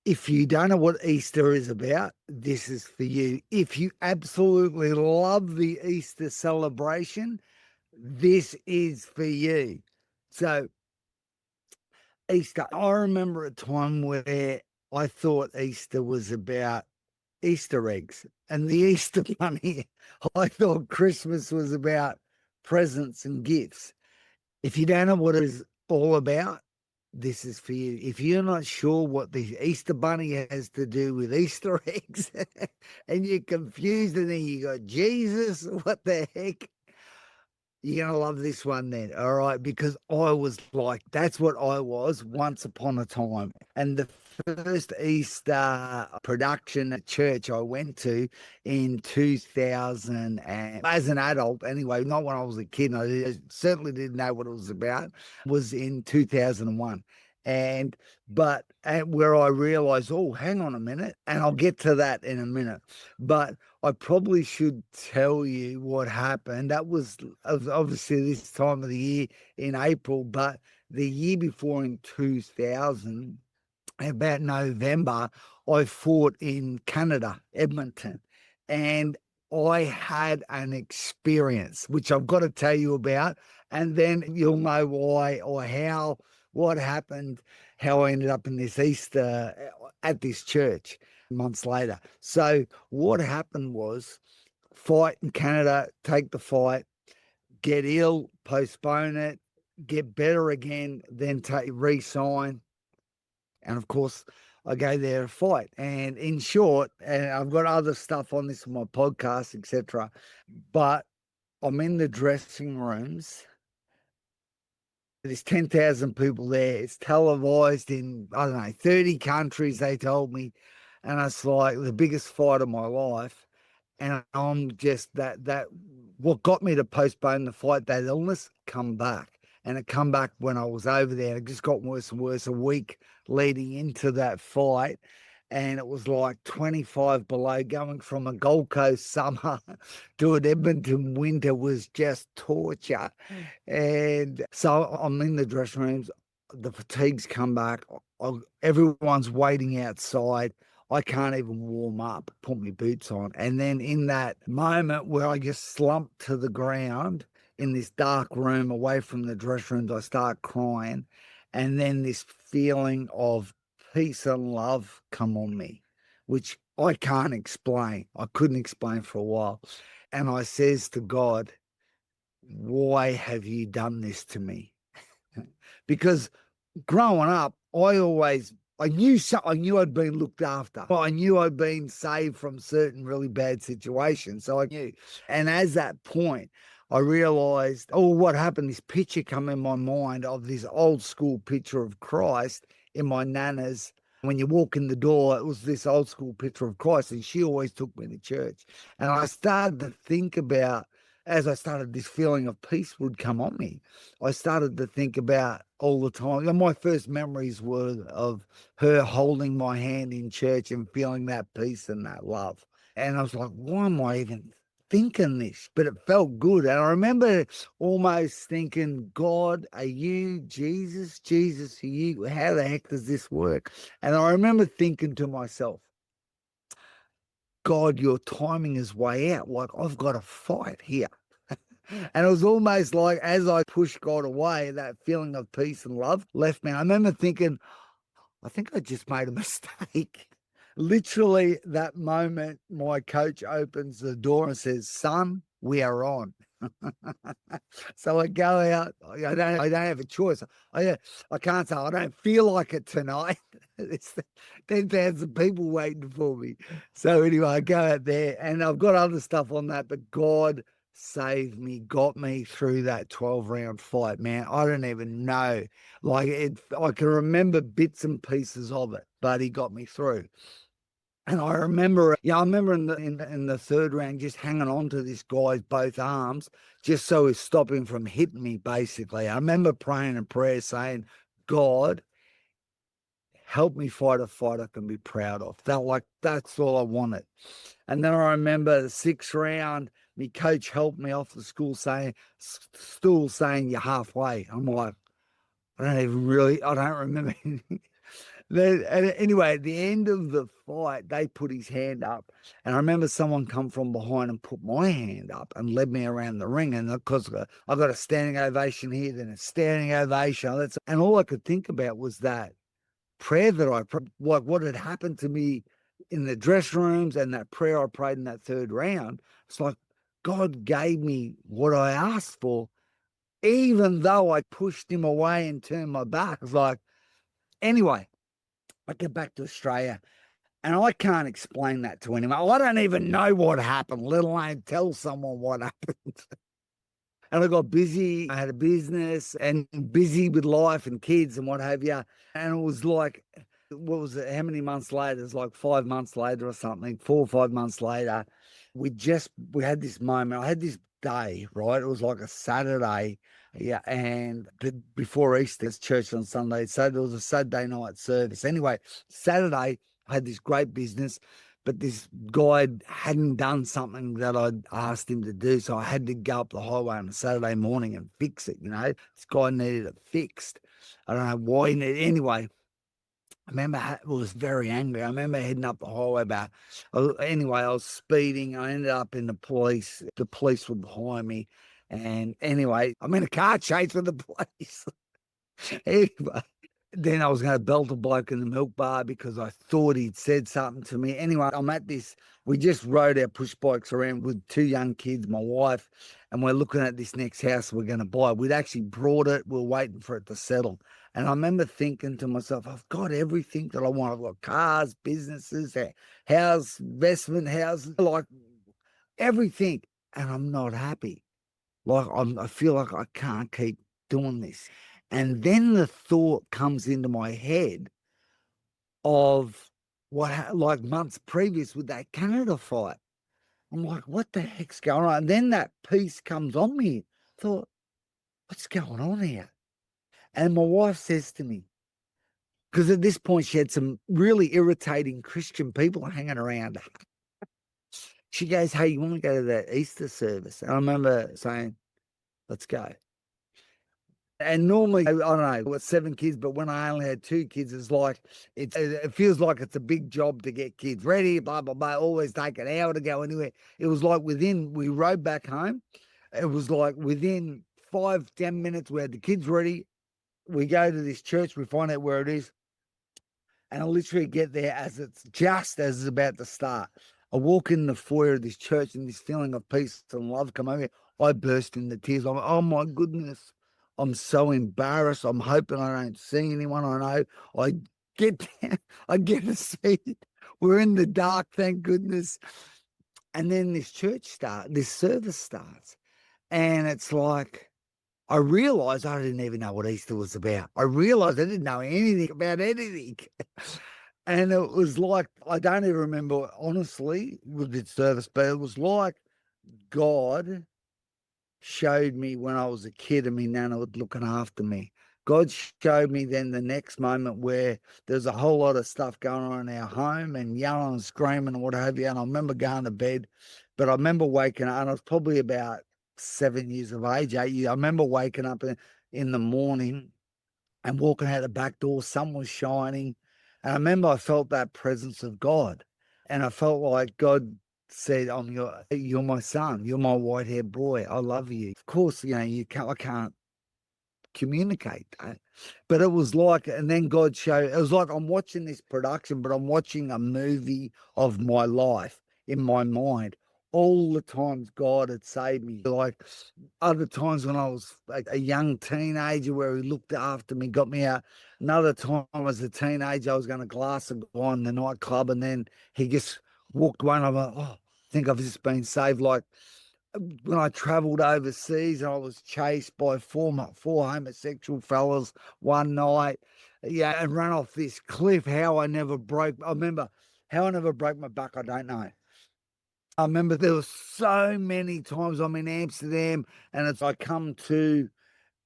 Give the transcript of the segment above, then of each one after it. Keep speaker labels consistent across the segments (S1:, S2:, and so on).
S1: If you don't know what Easter is about, this is for you. If you absolutely love the Easter celebration, this is for you. So, Easter, I remember a time where I thought Easter was about Easter eggs and the Easter bunny. I thought Christmas was about presents and gifts. If you don't know what it is all about, this is for you. If you're not sure what the Easter bunny has to do with Easter eggs and you're confused and then you got Jesus, what the heck? You're going to love this one then. All right. Because I was like, that's what I was once upon a time. And the first Easter production at church I went to in 2000, and as an adult, anyway, not when I was a kid, I certainly didn't know what it was about, was in 2001. But where I realized, oh, hang on a minute, and I'll get to that in a minute. But I probably should tell you what happened. That was obviously this time of the year in April, but the year before in 2000, about November, I fought in Canada, Edmonton, and I had an experience which I've got to tell you about, and then you'll know why or how, what happened, how I ended up in this Easter at this church months later. So what happened was fight in Canada, take the fight, get ill, postpone it, get better again, then re-sign. And of course, I go there to fight. And in short, and I've got other stuff on this on my podcast, etc. But I'm in the dressing rooms. There's 10,000 people there. It's televised in, I don't know, 30 countries, they told me. And it's like the biggest fight of my life. And I'm just what got me to postpone the fight, that illness, come back. And it come back when I was over there. It just got worse and worse a week leading into that fight. And it was like 25 below, going from a Gold Coast summer to an Edmonton winter was just torture. And so I'm in the dressing rooms, the fatigues come back, everyone's waiting outside. I can't even warm up, put my boots on. And then in that moment where I just slumped to the ground in this dark room away from the dressing rooms, I start crying. And then this feeling of peace and love come on me, which I can't explain. I couldn't explain for a while. And I says to God, why have you done this to me? Because growing up, I knew I'd been looked after. I knew I'd been saved from certain really bad situations. So I knew. And as that point, I realized, oh, what happened? This picture come in my mind of this old school picture of Christ in my nana's. When you walk in the door, it was this old school picture of Christ, and she always took me to church. And I started to think about, as I started, this feeling of peace would come on me. I started to think about all the time. And my first memories were of her holding my hand in church and feeling that peace and that love. And I was like, why am I even thinking this? But it felt good. And I remember almost thinking, God, are you Jesus? Jesus, are you? How the heck does this work? And I remember thinking to myself, God, your timing is way out. Like, I've got to fight here. And it was almost like as I pushed God away, that feeling of peace and love left me. I remember thinking, I think I just made a mistake. Literally, that moment, my coach opens the door and says, son, we are on. So I go out. I don't have a choice. I can't say I don't feel like it tonight. It's 10,000 people waiting for me. So anyway, I go out there and I've got other stuff on that, but God saved me, got me through that 12-round fight, man. I don't even know. I can remember bits and pieces of it, but he got me through. And I remember, I remember in the third round just hanging on to this guy's both arms just so he's stopping from hitting me, basically. I remember praying a prayer saying, God, help me fight a fight I can be proud of. That's all I wanted. And then I remember the sixth round, my coach helped me off the stool saying you're halfway. I'm like, I don't remember anything. And anyway, at the end of the fight, they put his hand up, and I remember someone come from behind and put my hand up and led me around the ring. And of course, I got a standing ovation here, then a standing ovation. And all I could think about was that prayer that like what had happened to me in the dress rooms, and that prayer I prayed in that third round. It's like God gave me what I asked for, even though I pushed him away and turned my back. It's like, anyway, I get back to Australia, and I can't explain that to anyone. I don't even know what happened, let alone tell someone what happened. And I got busy. I had a business and busy with life and kids and what have you. And it was like, what was it? How many months later? It's like 5 months later or something, 4 or 5 months later. We had this moment. I had this day, right? It was like a Saturday. Yeah. And before Easter, it's church on Sunday. So there was a Saturday night service. Anyway, Saturday, I had this great business, but this guy hadn't done something that I'd asked him to do. So I had to go up the highway on a Saturday morning and fix it. This guy needed it fixed. I don't know why he needed it. Anyway, I remember I was very angry. I remember heading up the highway anyway, I was speeding. I ended up in the police. The police were behind me. And anyway, I'm in a car chase with the police. Anyway, then I was going to belt a bloke in the milk bar because I thought he'd said something to me. Anyway, I'm at this. We just rode our push bikes around with two young kids, my wife, and we're looking at this next house we're going to buy. We'd actually brought it. We're waiting for it to settle. And I remember thinking to myself, I've got everything that I want. I've got cars, businesses, a house, investment houses, like everything. And I'm not happy. Like I feel like I can't keep doing this. And then the thought comes into my head of like months previous with that Canada fight. I'm like, what the heck's going on? And then that piece comes on me. I thought, what's going on here? And my wife says to me, because at this point she had some really irritating Christian people hanging around. She goes, hey, you want to go to that Easter service? And I remember saying, let's go. And normally, I don't know, with 7 kids, but when I only had 2 kids, it feels like it's a big job to get kids ready, blah, blah, blah, always take an hour to go anywhere. It was like we rode back home. It was like within 5-10 minutes, we had the kids ready. We go to this church, we find out where it is. And I literally get there as it's about to start. I walk in the foyer of this church and this feeling of peace and love come over me. I burst into tears. I'm like, oh my goodness. I'm so embarrassed. I'm hoping I don't see anyone I know. I get down, I get a seat. We're in the dark, thank goodness. And then this service starts. And it's like, I realized I didn't even know what Easter was about. I realized I didn't know anything about anything. And it was like, I don't even remember, honestly, with the service, but it was like God showed me when I was a kid and my nana was looking after me. God showed me then the next moment where there's a whole lot of stuff going on in our home and yelling and screaming and what have you. And I remember going to bed, but I remember waking up, and I was probably about 7 years of age, 8 years. I remember waking up in the morning and walking out the back door, sun was shining. And I remember I felt that presence of God. And I felt like God said, you're my son, you're my white-haired boy. I love you. Of course, I can't communicate that. But it was like, and then God showed, it was like I'm watching this production, but I'm watching a movie of my life in my mind. All the times God had saved me, like other times when I was a young teenager where he looked after me, got me out. Another time as a teenager, I was going to glass a guy in the nightclub, and then he just walked away, and I'm like, oh, I think I've just been saved. Like when I traveled overseas and I was chased by four homosexual fellas one night, yeah, and ran off this cliff. I remember how I never broke my back, I don't know. I remember there were so many times I'm in Amsterdam and I come to,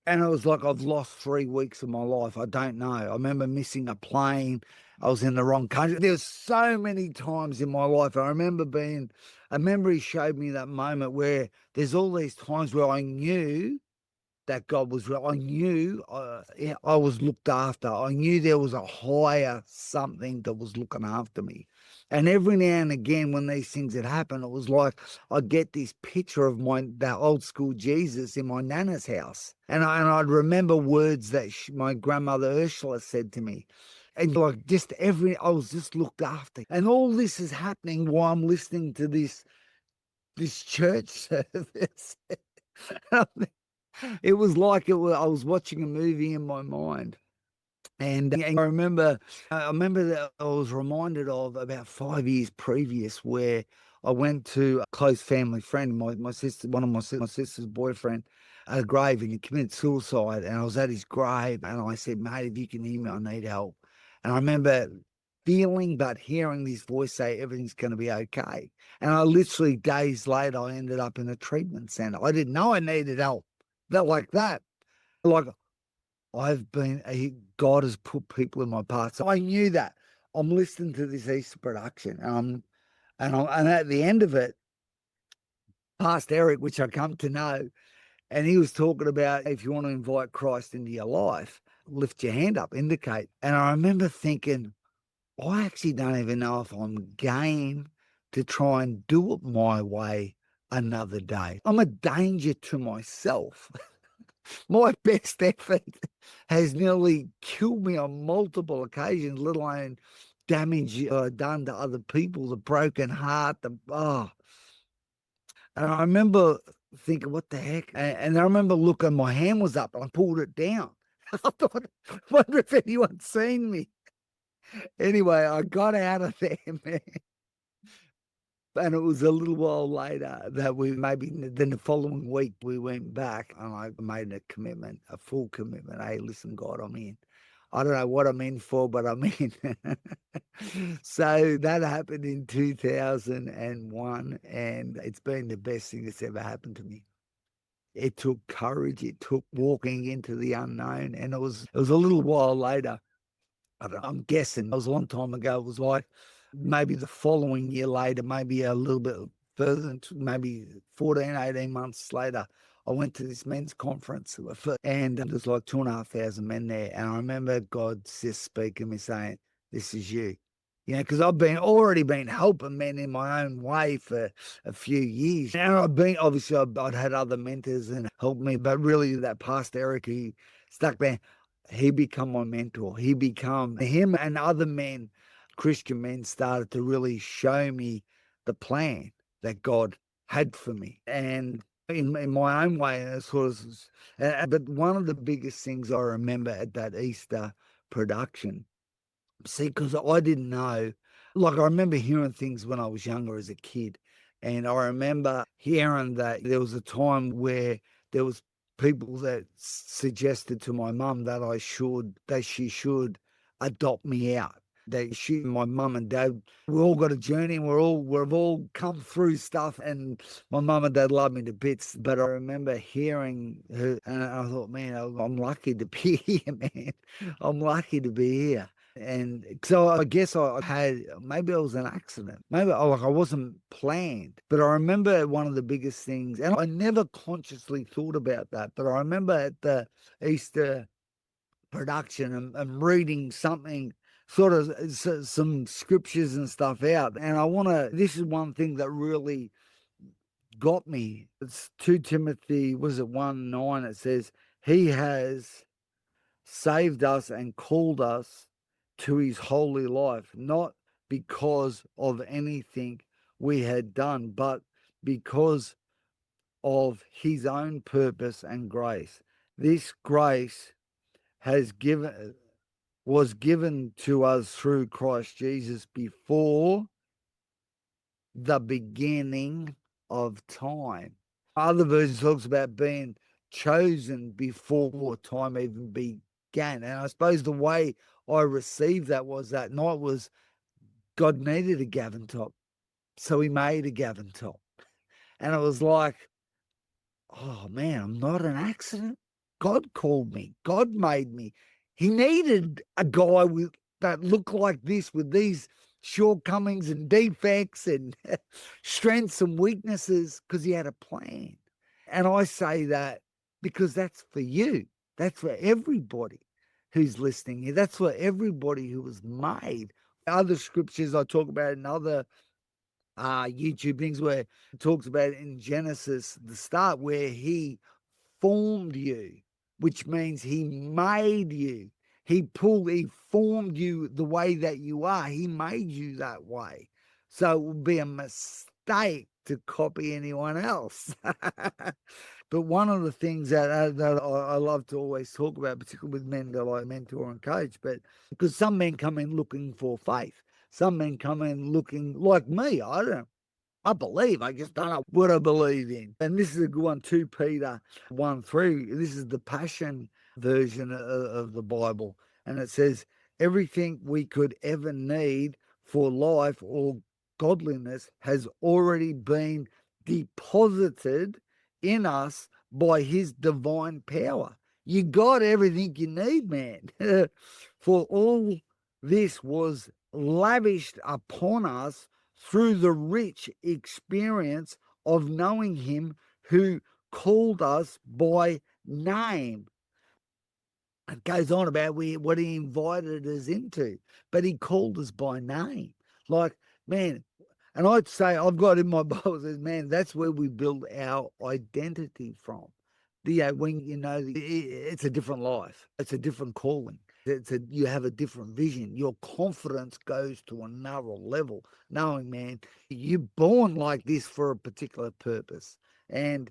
S1: and it was like I've lost 3 weeks of my life. I don't know. I remember missing a plane. I was in the wrong country. There's so many times in my life. I remember he showed me that moment where there's all these times where I knew that God was real. I knew yeah, I was looked after. I knew there was a higher something that was looking after me. And every now and again, when these things had happened, it was like I'd get this picture of that old school Jesus in my nana's house, and I'd remember words that my grandmother Ursula said to me, and like just I was just looked after. And all this is happening while I'm listening to this church service. It was like I was watching a movie in my mind. And I remember that I was reminded of about 5 years previous where I went to a close family friend, my sister, one of my sister's boyfriend, at a grave, and he committed suicide. And I was at his grave, and I said, "Mate, if you can hear me, I need help." And I remember feeling but hearing this voice say everything's going to be okay. And I literally days later, I ended up in a treatment center. I didn't know I needed help. That like that. Like God has put people in my path. So I knew that. I'm listening to this Easter production, and at the end of it, past Eric, which I come to know, and he was talking about if you want to invite Christ into your life, lift your hand up, indicate. And I remember thinking, I actually don't even know if I'm game to try and do it my way another day. I'm a danger to myself. My best effort has nearly killed me on multiple occasions, let alone damage done to other people, the broken heart, And I remember thinking, what the heck? And I remember looking, my hand was up and I pulled it down. I thought, wonder if anyone's seen me. Anyway, I got out of there, man. And it was a little while later that then the following week we went back and I made a commitment, a full commitment. Hey, listen, God, I'm in. I don't know what I'm in for, but I'm in. So that happened in 2001, and it's been the best thing that's ever happened to me. It took courage. It took walking into the unknown, and it was a little while later. I'm guessing it was a long time ago. It was like maybe the following year later, maybe a little bit further than maybe 14, 18 months later, I went to this men's conference and there's like 2,500 men there. And I remember God just speaking to me saying, this is you. Because I've already been helping men in my own way for a few years. And obviously, I'd had other mentors and helped me, but really that Pastor Eric, he stuck there. He become my mentor. Him and other men, Christian men, started to really show me the plan that God had for me. And in my own way, but one of the biggest things I remember at that Easter production, see, because I didn't know, like I remember hearing things when I was younger as a kid. And I remember hearing that there was a time where there was people that suggested to my mum that she should adopt me out. My mum and dad, we all got a journey and we've all come through stuff, and my mum and dad love me to bits. But I remember hearing her and I thought, man, I'm lucky to be here, man. I'm lucky to be here. And so I guess I had, maybe it was an accident. Maybe I wasn't planned. But I remember one of the biggest things, and I never consciously thought about that, but I remember at the Easter production and reading something, sort of some scriptures and stuff out. And this is one thing that really got me. It's 2 Timothy, was it 1:9? It says, he has saved us and called us to his holy life, not because of anything we had done, but because of his own purpose and grace. This grace has was given to us through Christ Jesus before the beginning of time. Other versions talks about being chosen before time even began. And I suppose the way I received that was that night was God needed a Gavin top. So he made a Gavin top. And it was like, oh man, I'm not an accident. God called me. God made me. He needed a guy that looked like this, with these shortcomings and defects and strengths and weaknesses, because he had a plan. And I say that because that's for you. That's for everybody who's listening here. That's for everybody who was made. Other scriptures I talk about in other YouTube things where it talks about it in Genesis, the start, where he formed you, which means he made you. He formed you the way that you are. He made you that way. So it would be a mistake to copy anyone else. But one of the things that I love to always talk about, particularly with men that I mentor and coach, but because some men come in looking for faith, some men come in looking like me. I believe. I just don't know what I believe in. And this is a good one, 2 Peter 1:3. This is the Passion version of the Bible. And it says, everything we could ever need for life or godliness has already been deposited in us by his divine power. You got everything you need, man. For all this was lavished upon us through the rich experience of knowing him who called us by name. It goes on about what he invited us into, but he called us by name. Like, man, and I'd say, I've got in my Bible, says, man, that's where we build our identity from. When it's a different life, it's a different calling. You have a different vision. Your confidence goes to another level, knowing, man, you're born like this for a particular purpose. And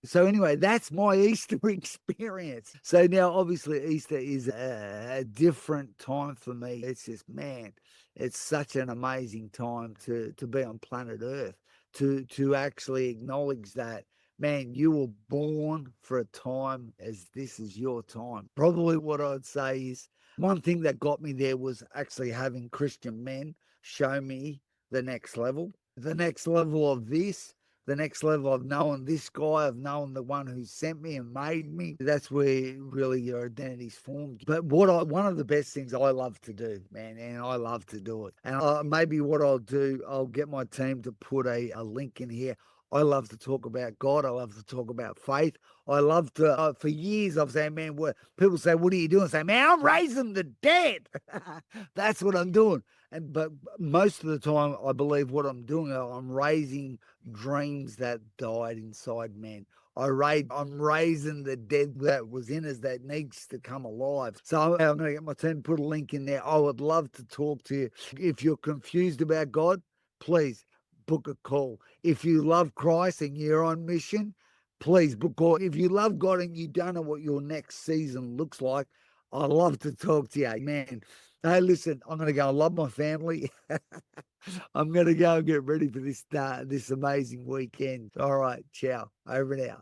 S1: so anyway, that's my Easter experience. So now, obviously, Easter is a different time for me. It's just, man, it's such an amazing time to be on planet Earth, to actually acknowledge that, man, you were born for a time as this is your time. Probably what I'd say is one thing that got me there was actually having Christian men show me the next level of this, the next level of knowing this guy, of knowing the one who sent me and made me. That's where really your identity's formed. But one of the best things I love to do, man, and I love to do it. And maybe what I'll do, I'll get my team to put a link in here. I love to talk about God. I love to talk about faith. I love to, for years, I've said, man, people say, what are you doing? I say, man, I'm raising the dead. That's what I'm doing. But most of the time, I believe what I'm doing, I'm raising dreams that died inside men. I'm raising the dead that was in us that needs to come alive. So I'm going to get my team to put a link in there. I would love to talk to you. If you're confused about God, please book a call. If you love Christ and you're on mission, please book a call. If you love God and you don't know what your next season looks like, I'd love to talk to you, man. Hey, listen, I'm going to go. I love my family. I'm going to go and get ready for this amazing weekend. All right, ciao. Over now.